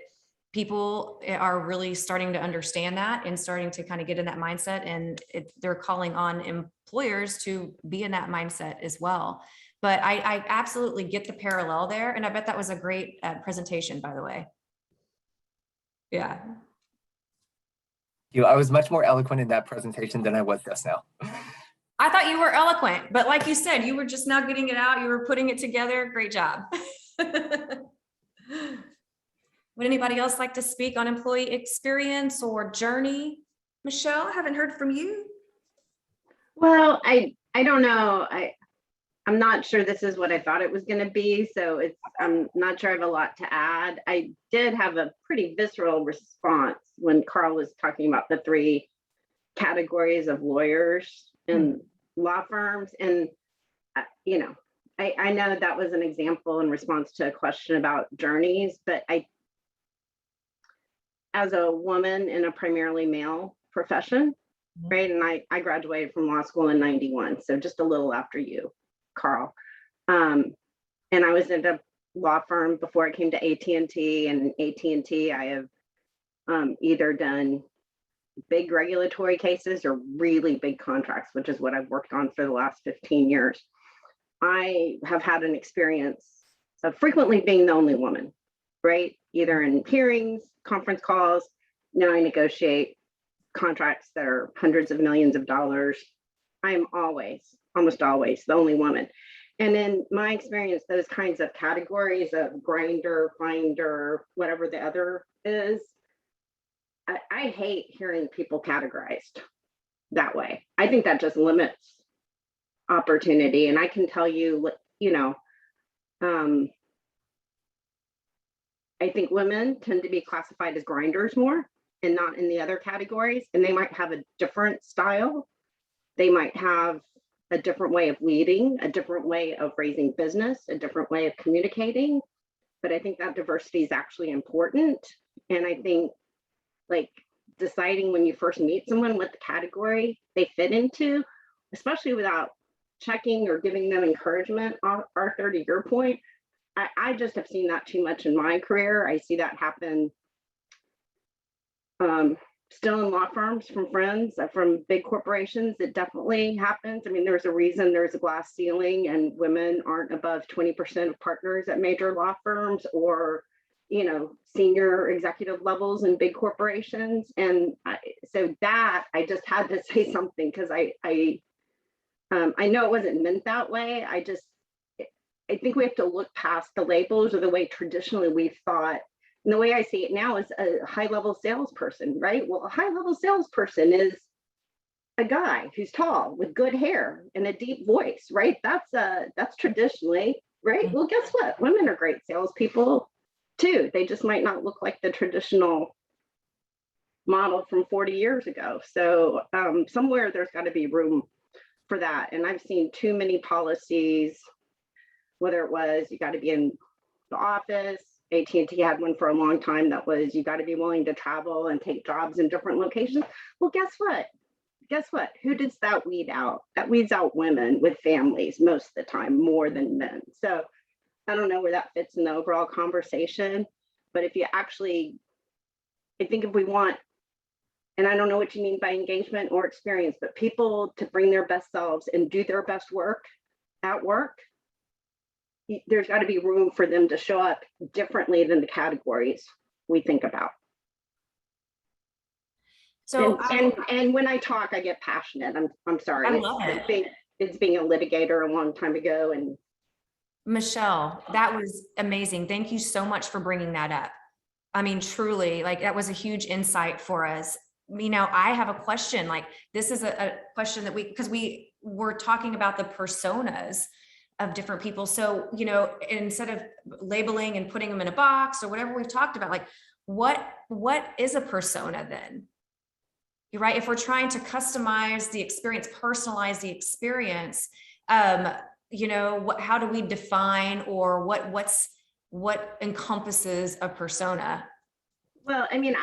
people are really starting to understand that and starting to kind of get in that mindset, and they're calling on employers to be in that mindset as well. But I absolutely get the parallel there. And I bet that was a great presentation, by the way. Yeah. I was much more eloquent in that presentation than I was just now. I thought you were eloquent, but like you said, you were just now getting it out. You were putting it together. Great job. Would anybody else like to speak on employee experience or journey? Michelle, haven't heard from you. Well, I don't know. I'm not sure this is what I thought it was going to be, so I'm not sure I have a lot to add. I did have a pretty visceral response when Carl was talking about the 3 categories of lawyers and law firms. And, I know that was an example in response to a question about journeys, but as a woman in a primarily male profession, right? And I graduated from law school in '91, so just a little after you, Carl. And I was in a law firm before I came to AT&T, and AT&T, I have either done big regulatory cases or really big contracts, which is what I've worked on for the last 15 years. I have had an experience of frequently being the only woman, right? Either in hearings, conference calls. Now I negotiate contracts that are hundreds of millions of dollars. I'm almost always the only woman. And in my experience, those kinds of categories of grinder, finder, whatever the other is, I hate hearing people categorized that way. I think that just limits opportunity. And I can tell you, I think women tend to be classified as grinders more and not in the other categories. And they might have a different style. They might have a different way of leading, a different way of raising business, a different way of communicating. But I think that diversity is actually important. And I think like deciding when you first meet someone what the category they fit into, especially without checking or giving them encouragement, Arthur, to your point, I just have seen that too much in my career. I see that happen still in law firms from friends, from big corporations. It definitely happens. I mean, there's a reason there's a glass ceiling and women aren't above 20% of partners at major law firms or, senior executive levels in big corporations. And so that I just had to say something because I know it wasn't meant that way. I think we have to look past the labels or the way traditionally we've thought. And the way I see it now is a high-level salesperson, right? Well, a high-level salesperson is a guy who's tall with good hair and a deep voice, right? That's traditionally, right? Well, guess what? Women are great salespeople too. They just might not look like the traditional model from 40 years ago. So somewhere there's got to be room for that. And I've seen too many policies, whether it was you got to be in the office. AT&T had one for a long time that was, you got to be willing to travel and take jobs in different locations. Well, guess what? Guess what? Who does that weed out? That weeds out women with families most of the time, more than men. So I don't know where that fits in the overall conversation, but if you actually, I think if we want, and I don't know what you mean by engagement or experience, but people to bring their best selves and do their best work at work, there's got to be room for them to show up differently than the categories we think about. So and when I talk, I get passionate. I'm sorry. I love it. It's being a litigator a long time ago. And Michelle, that was amazing. Thank you so much for bringing that up. I mean, truly, like that was a huge insight for us. You know, I have a question, like this is a question that because we were talking about the personas of different people. So, you know, instead of labeling and putting them in a box or whatever we've talked about, like what is a persona then? You're right. If we're trying to customize the experience, personalize the experience, you know, how do we define, or what encompasses a persona? Well, I mean,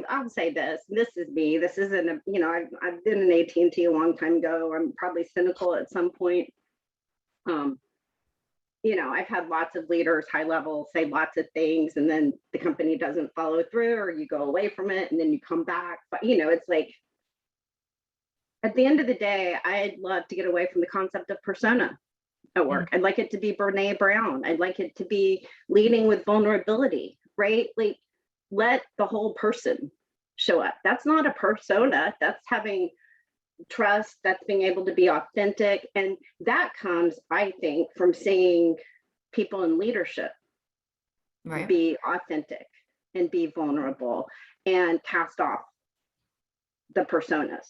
I'll say this. This is me. This isn't a, you know, I've been in AT&T a long time ago. I'm probably cynical at some point. You know, I've had lots of leaders, high level, say lots of things, and then the company doesn't follow through, or you go away from it and then you come back. But, you know, it's like, at the end of the day, I'd love to get away from the concept of persona at work. I'd like it to be Brene Brown. I'd like it to be leading with vulnerability, right? Like, let the whole person show up. That's not a persona. That's having trust. That's being able to be authentic. And that comes, I think, from seeing people in leadership be authentic and be vulnerable and cast off the personas.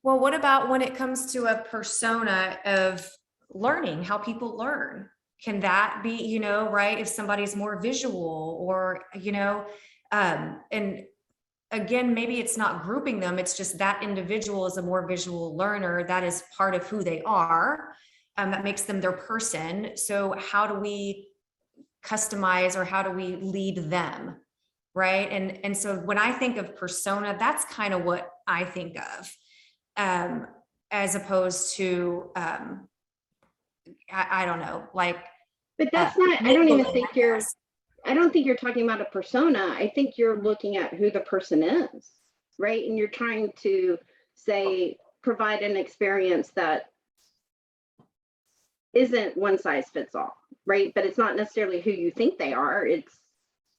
Well, what about when it comes to a persona of learning, how people learn? Can that be, you know, right? If somebody's more visual, or, you know, and again, maybe it's not grouping them. It's just that individual is a more visual learner. That is part of who they are. That makes them their person. So how do we customize, or how do we lead them? Right. And so when I think of persona, that's kind of what I think of, as opposed to, I don't know, like, but that's not, I don't think you're talking about a persona. I think you're looking at who the person is, right? And you're trying to say, provide an experience that isn't one size fits all, right? But it's not necessarily who you think they are. It's,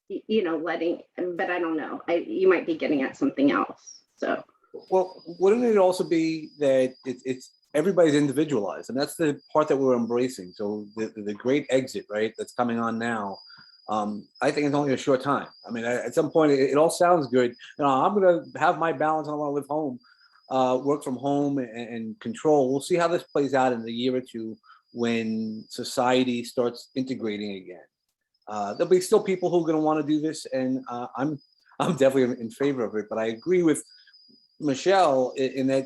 you know, but I don't know. You might be getting at something else. So. Well, wouldn't it also be that it's everybody's individualized, and that's the part that we're embracing. So the great exit, right, that's coming on now, I think it's only a short time. I mean, at some point, it all sounds good. You know, I'm going to have my balance, and I want to live home, work from home, and control. We'll see how this plays out in a year or two when society starts integrating again. There'll be still people who are going to want to do this, and I'm definitely in favor of it. But I agree with Michelle in that,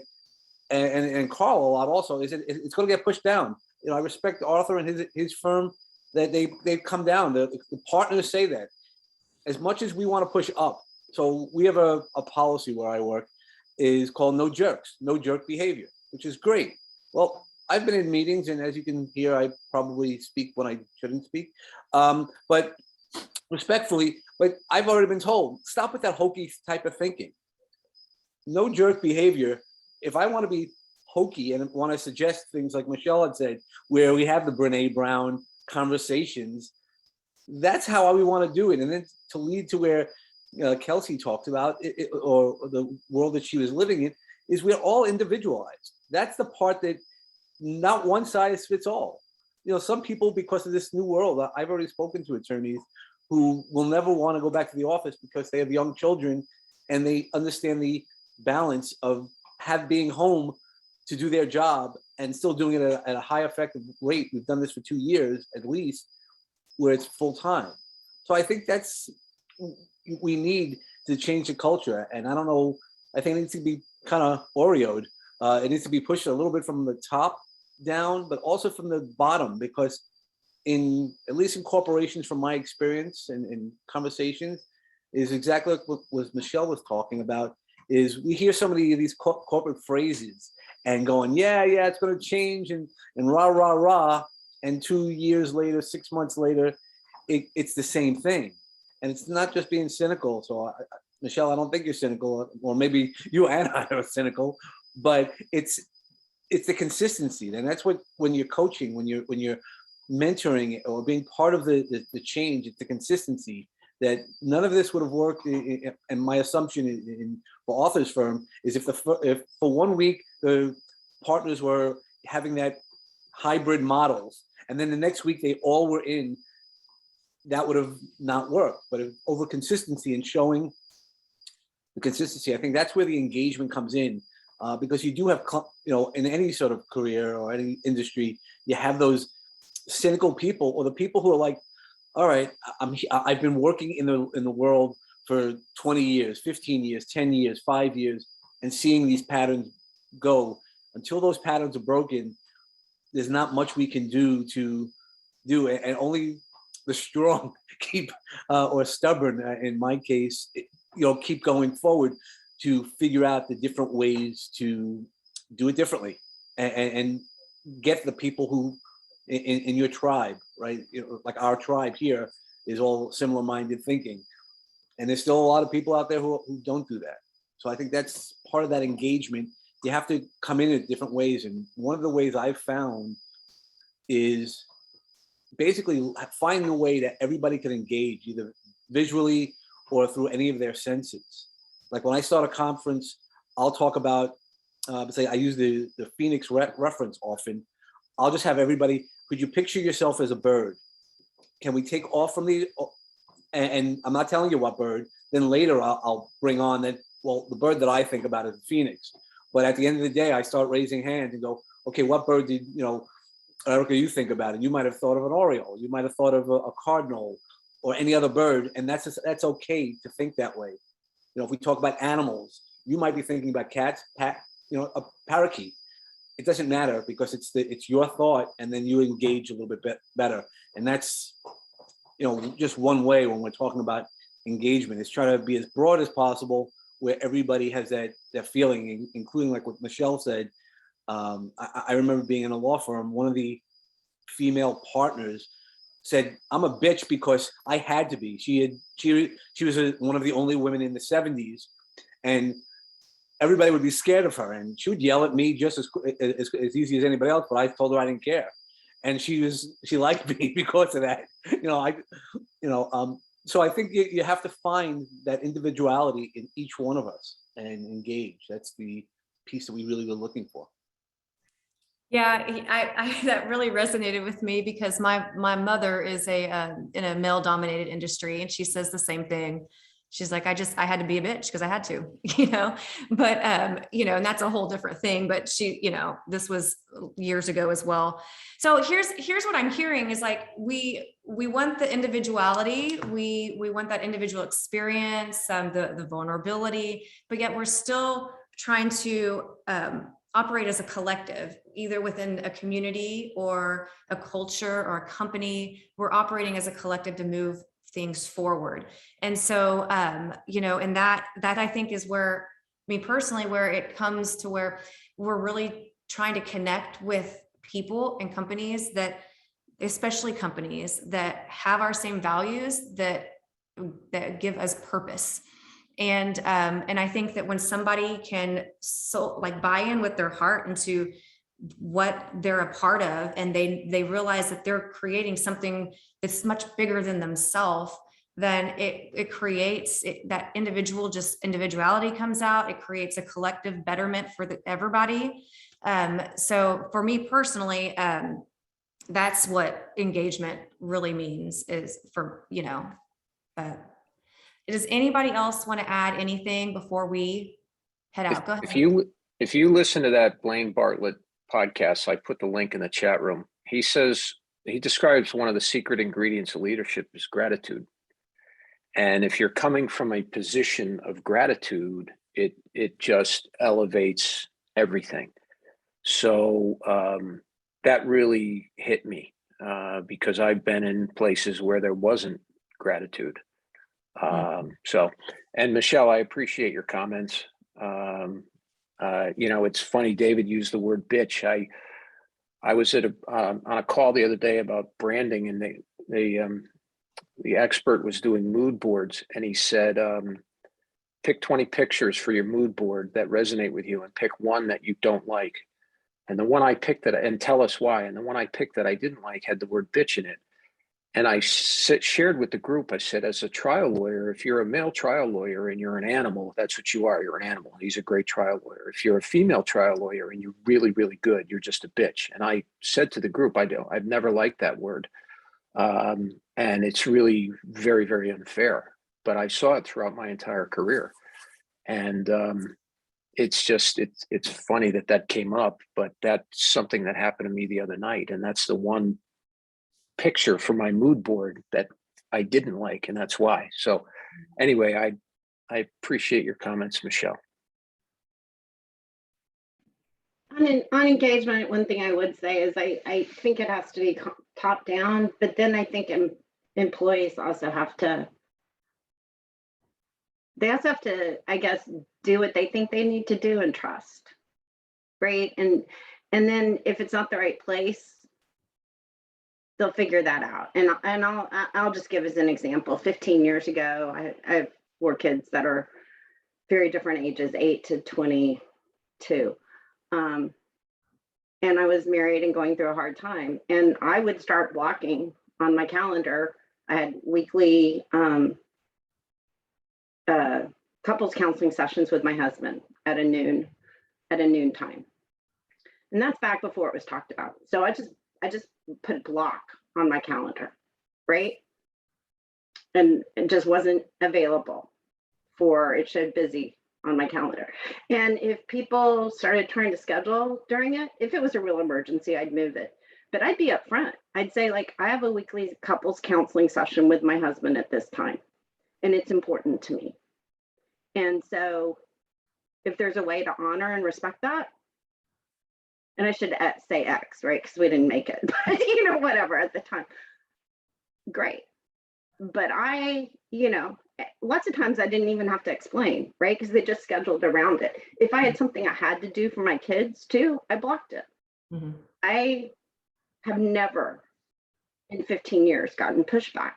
and Carl a lot also, is it's going to get pushed down. You know, I respect Arthur and his firm that they've come down. The partners say that as much as we want to push up. So we have a policy where I work is called no jerks, no jerk behavior, which is great. Well, I've been in meetings, and as you can hear, I probably speak when I shouldn't speak, but respectfully, but I've already been told, stop with that hokey type of thinking. No jerk behavior. If I want to be hokey and want to suggest things like Michelle had said, where we have the Brene Brown conversations, that's how we want to do it. And then to lead to where Kelsey talked about, or the world that she was living in, is we're all individualized. That's the part that not one size fits all. You know, some people, because of this new world, I've already spoken to attorneys who will never want to go back to the office because they have young children and they understand the balance of being home to do their job and still doing it at a high effective rate. We've done this for 2 years at least, where it's full time. So I think we need to change the culture. And I don't know, I think it needs to be kind of Oreoed. It needs to be pushed a little bit from the top down, but also from the bottom, because in at least in corporations, from my experience and in conversations, is exactly what Michelle was talking about. Is we hear so many of these corporate phrases and going, yeah, it's going to change, and rah rah rah, and 2 years later, 6 months later, it's the same thing. And it's not just being cynical. So Michelle, I don't think you're cynical, or maybe you and I are cynical, but it's the consistency. And that's what, when you're coaching, when you're mentoring or being part of the change, it's the consistency. That none of this would have worked. And my assumption for Arthur's firm is if for 1 week the partners were having that hybrid models, and then the next week they all were in, that would have not worked. But over consistency and showing the consistency, I think that's where the engagement comes in, because you do have, in any sort of career or any industry, you have those cynical people, or the people who are like, all right, I've been working in the world for 20 years, 15 years, 10 years, 5 years, and seeing these patterns go. Until those patterns are broken, there's not much we can do and only the strong keep, or stubborn, in my case, keep going forward to figure out the different ways to do it differently, and get the people who in your tribe, right? Like our tribe here is all similar minded thinking. And there's still a lot of people out there who don't do that. So I think that's part of that engagement. You have to come in different ways. And one of the ways I've found is basically finding a way that everybody can engage, either visually or through any of their senses. Like when I start a conference, I'll talk about, say I use the Phoenix reference often. I'll just have everybody, could you picture yourself as a bird? Can we take off from and I'm not telling you what bird, then later I'll bring on that, well, the bird that I think about is the Phoenix. But at the end of the day, I start raising hands and go, okay, what bird did, Erica, you think about it? You might have thought of an oriole. You might have thought of a cardinal or any other bird. And that's okay to think that way. If we talk about animals, you might be thinking about cats, a parakeet. It doesn't matter, because it's your thought, and then you engage a little bit better. And that's, just one way when we're talking about engagement, is try to be as broad as possible, where everybody has that feeling, including like what Michelle said. I remember being in a law firm, one of the female partners said, I'm a bitch because I had to be. She was one of the only women in the 70s, and everybody would be scared of her, and she would yell at me just as easy as anybody else, but I told her I didn't care. And she liked me because of that. So I think you have to find that individuality in each one of us and engage. That's the piece that we really were looking for. Yeah, I that really resonated with me, because my mother is in a male dominated industry, and she says the same thing. She's like, I had to be a bitch because I had to, but, and that's a whole different thing. But she, this was years ago as well. So here's what I'm hearing is like, we want the individuality. We want that individual experience, the vulnerability, but yet we're still trying to operate as a collective, either within a community or a culture or a company. We're operating as a collective to move things forward. And so, and that I think is where, me personally, where it comes to where we're really trying to connect with people and companies especially companies that have our same values, that give us purpose. And I think that when somebody can buy in with their heart into what they're a part of, and they realize that they're creating something that's much bigger than themselves, then it creates that individuality comes out. It creates a collective betterment for everybody. So for me personally, that's what engagement really means, is for, does anybody else want to add anything before we head out? Go ahead. If you listen to that Blaine Bartlett podcast, I put the link in the chat room. He describes one of the secret ingredients of leadership is gratitude. And if you're coming from a position of gratitude, it just elevates everything. So that really hit me. because I've been in places where there wasn't gratitude. So, and Michelle, I appreciate your comments. It's funny, David used the word bitch. I was at on a call the other day about branding, and the expert was doing mood boards, and he said, pick 20 pictures for your mood board that resonate with you, and pick one that you don't like. And the one I picked and tell us why. And the one I picked that I didn't like had the word bitch in it. And I shared with the group, I said, as a trial lawyer, if you're a male trial lawyer and you're an animal, that's what you are. You're an animal. He's a great trial lawyer. If you're a female trial lawyer and you're really, really good, you're just a bitch. And I said to the group, I've never liked that word. And it's really very, very unfair. But I saw it throughout my entire career. And it's funny that came up, but that's something that happened to me the other night. And that's the one picture for my mood board that I didn't like, and that's why. So anyway, I appreciate your comments, Michelle. On engagement, one thing I would say is I think it has to be top down, but then I think employees also have to, I guess, do what they think they need to do and trust, right? And then if it's not the right place, they'll figure that out. And I'll just give as an example. 15 years ago, I have 4 kids that are very different ages, 8 to 22. And I was married and going through a hard time. And I would start blocking on my calendar. I had weekly couples counseling sessions with my husband at a noon time. And that's back before it was talked about. So I just put block on my calendar, right? And it just wasn't available it showed busy on my calendar. And if people started trying to schedule during it, if it was a real emergency, I'd move it. But I'd be upfront. I'd say, like, I have a weekly couples counseling session with my husband at this time, and it's important to me. And so if there's a way to honor and respect that, and I should say X, right? Because we didn't make it, but whatever at the time. Great. But lots of times I didn't even have to explain, right? Because they just scheduled around it. If I had something I had to do for my kids too, I blocked it. Mm-hmm. I have never in 15 years gotten pushback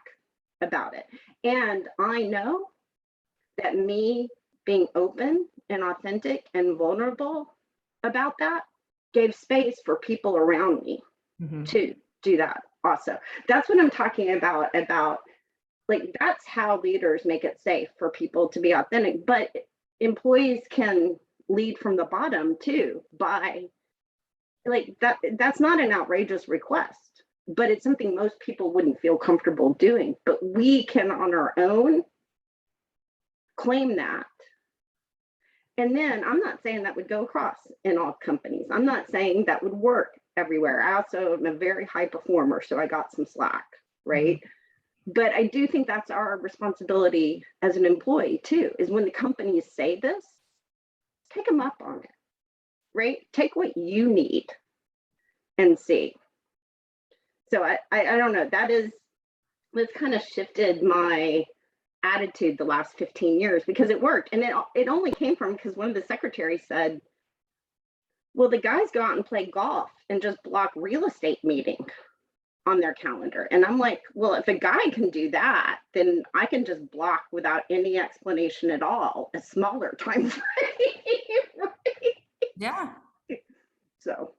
about it. And I know that me being open and authentic and vulnerable about that gave space for people around me to do that also. That's what I'm talking about, like, that's how leaders make it safe for people to be authentic. But employees can lead from the bottom too, by, like, that's not an outrageous request, but it's something most people wouldn't feel comfortable doing. But we can on our own claim that. And then I'm not saying that would go across in all companies. I'm not saying that would work everywhere. I also am a very high performer, so I got some slack, right? But I do think that's our responsibility as an employee too, is when the companies say this, take them up on it, right? Take what you need and see. So I don't know, that's kind of shifted my attitude the last 15 years, because it worked. And it only came from because one of the secretaries said, well, the guys go out and play golf and just block real estate meeting on their calendar. And I'm like, well, if a guy can do that, then I can just block without any explanation at all a smaller time frame. Right? Yeah. So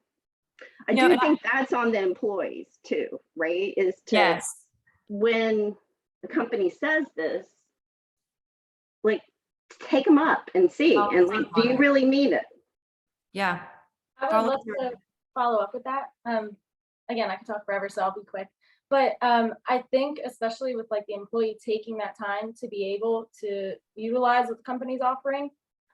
I do think that's on the employees too, right? Is to, when the company says this, like, take them up and see, and like, do you really mean it? Yeah. I would love to follow up with that. Again, I could talk forever, so I'll be quick. But I think, especially with like the employee taking that time to be able to utilize what the company's offering,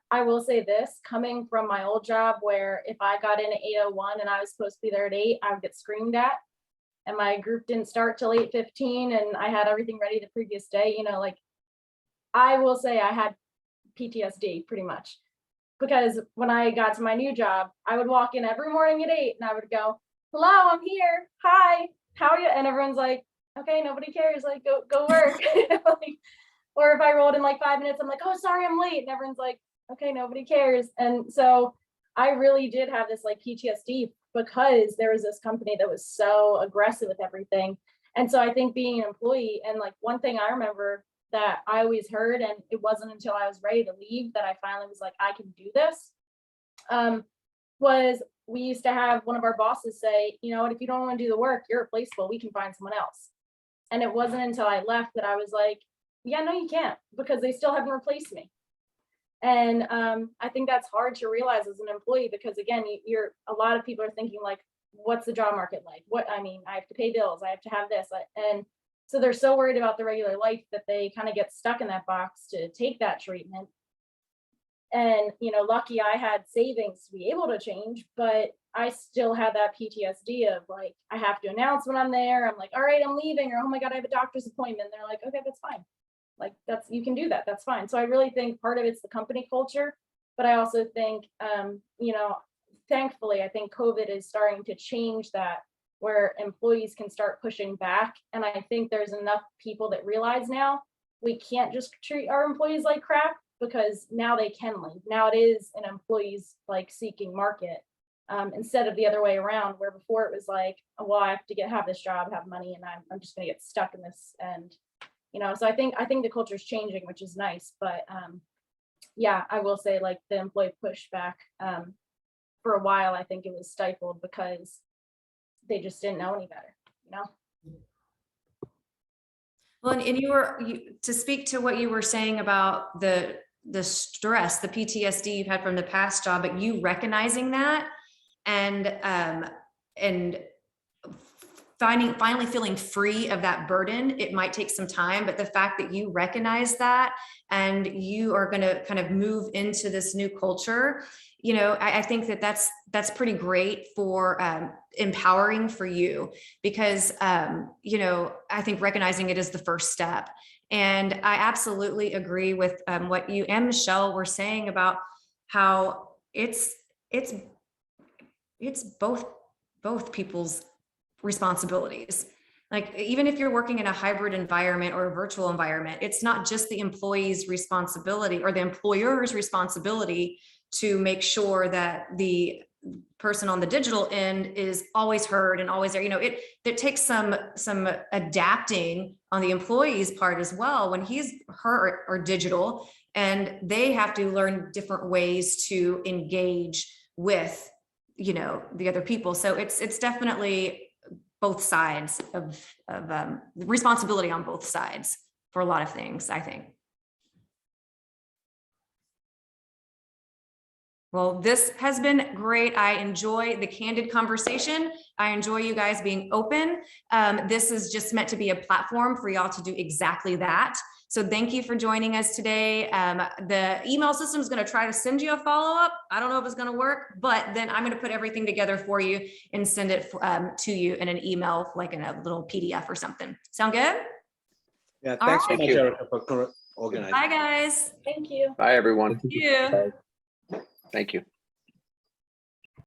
I will say this, coming from my old job where if I got in at 8:01 and I was supposed to be there at 8, I would get screamed at. And my group didn't start till 8:15 and I had everything ready the previous day, like, I will say I had PTSD pretty much, because when I got to my new job, I would walk in every morning at 8 and I would go, hello, I'm here. Hi. how are you? And everyone's like, okay, nobody cares. Like, go work. Like, or if I rolled in like 5 minutes, I'm like, oh, sorry, I'm late. And everyone's like, okay, nobody cares. And so I really did have this like PTSD because there was this company that was so aggressive with everything. And so I think being an employee, and like one thing I remember that I always heard, and it wasn't until I was ready to leave that I finally was like, I can do this, was we used to have one of our bosses say, you know what, if you don't want to do the work, you're replaceable. We can find someone else. And it wasn't until I left that I was like, yeah, no, you can't, because they still haven't replaced me. And I think that's hard to realize as an employee, because again, you're a lot of people are thinking like, what's the job market like? I have to pay bills, I have to have this. And so they're so worried about the regular life that they kind of get stuck in that box to take that treatment. And, you know, lucky I had savings to be able to change, but I still had that PTSD of like, I have to announce when I'm there. I'm like, all right, I'm leaving, or oh my God, I have a doctor's appointment. They're like, okay, that's fine. Like you can do that. That's fine. So I really think part of it's the company culture, but I also think, you know, thankfully, I think COVID is starting to change that, where employees can start pushing back. And I think there's enough people that realize now we can't just treat our employees like crap, because now they can leave. Now it is an employees like seeking market, instead of the other way around, where before it was like, oh, well, I have to have this job, have money, and I'm just gonna get stuck in this. And you know, so I think the culture is changing, which is nice. But yeah, I will say like the employee pushback, for a while, I think it was stifled because they just didn't know any better, you know? Well, and to speak to what you were saying about the stress, the PTSD you've had from the past job, but you recognizing that and finally feeling free of that burden. It might take some time, but the fact that you recognize that and you are going to kind of move into this new culture, you know, I think that's pretty great for empowering for you, because you know, I think recognizing it is the first step. And I absolutely agree with what you and Michelle were saying about how it's both people's responsibilities. Like, even if you're working in a hybrid environment or a virtual environment, it's not just the employee's responsibility or the employer's responsibility to make sure that the person on the digital end is always heard and always there. You know, it takes some adapting on the employee's part as well when he's her or digital, and they have to learn different ways to engage with, you know, the other people. So it's definitely both sides of responsibility on both sides for a lot of things, I think. Well, this has been great. I enjoy the candid conversation. I enjoy you guys being open. This is just meant to be a platform for y'all to do exactly that. So thank you for joining us today. The email system is going to try to send you a follow-up. I don't know if it's going to work, but then I'm going to put everything together for you and send it to you in an email, like in a little PDF or something. Sound good? Yeah, thanks so All much, right. Erica, for organizing. Bye, guys. Thank you. Bye, everyone. Thank you. Thank you.